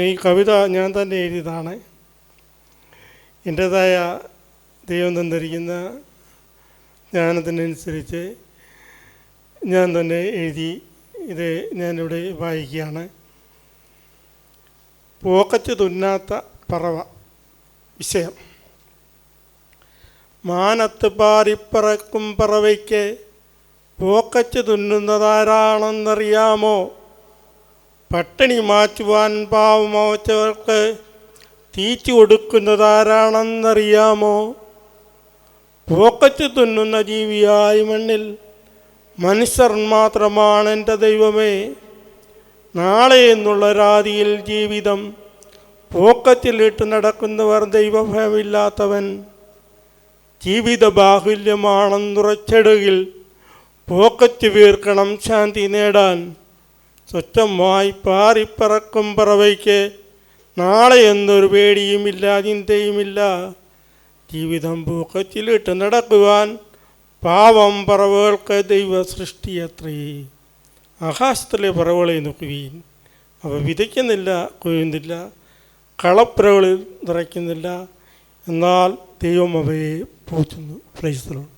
ഈ കവിത ഞാൻ തന്നെ എഴുതിയതാണ്. എൻ്റേതായ ദൈവം തന്നിരിക്കുന്ന ജ്ഞാനത്തിനനുസരിച്ച് ഞാൻ തന്നെ എഴുതി ഇത് ഞാനിവിടെ വായിക്കുകയാണ്. പോക്കറ്റ് തുന്നാത്ത പറവ. വിഷയം: മാനത്ത് പാറിപ്പറക്കും പറവയ്ക്ക് പോക്കറ്റ് തുന്നുന്നതാരാണെന്നറിയാമോ? പട്ടിണി മാറ്റുവാൻ പാവമോച്ചവർക്ക് തീച്ചു കൊടുക്കുന്നതാരാണെന്നറിയാമോ? പോക്കറ്റ് തുന്നുന്ന ജീവിയായി മണ്ണിൽ മനുഷ്യർ മാത്രമാണ് എൻ്റെ ദൈവമേ. നാളെ എന്നുള്ള രാതിയിൽ ജീവിതം പോക്കറ്റിലിട്ട് നടക്കുന്നവർ ദൈവഭയമില്ലാത്തവൻ. ജീവിത ബാഹുല്യമാണെന്നുറച്ചിടുകിൽ പോക്കറ്റ് വീർക്കണം ശാന്തി നേടാൻ. സ്വച്ഛമായി പാറിപ്പറക്കും പറവയ്ക്ക് നാളെ എന്നൊരു പേടിയുമില്ല, ചിന്തയുമില്ല. ജീവിതം പോക്കറ്റിലിട്ട് നടക്കുവാൻ പാവം പറവകൾക്ക് ദൈവ സൃഷ്ടിയത്രേ. ആകാശത്തിലെ പറവകളെ നോക്കുവീൻ, അവ വിതയ്ക്കുന്നില്ല, കൊയ്യുന്നില്ല, കളപ്പുരകളിൽ നിറയ്ക്കുന്നില്ല, എന്നാൽ ദൈവം അവയെ പോറ്റുന്നു. Praise the Lord.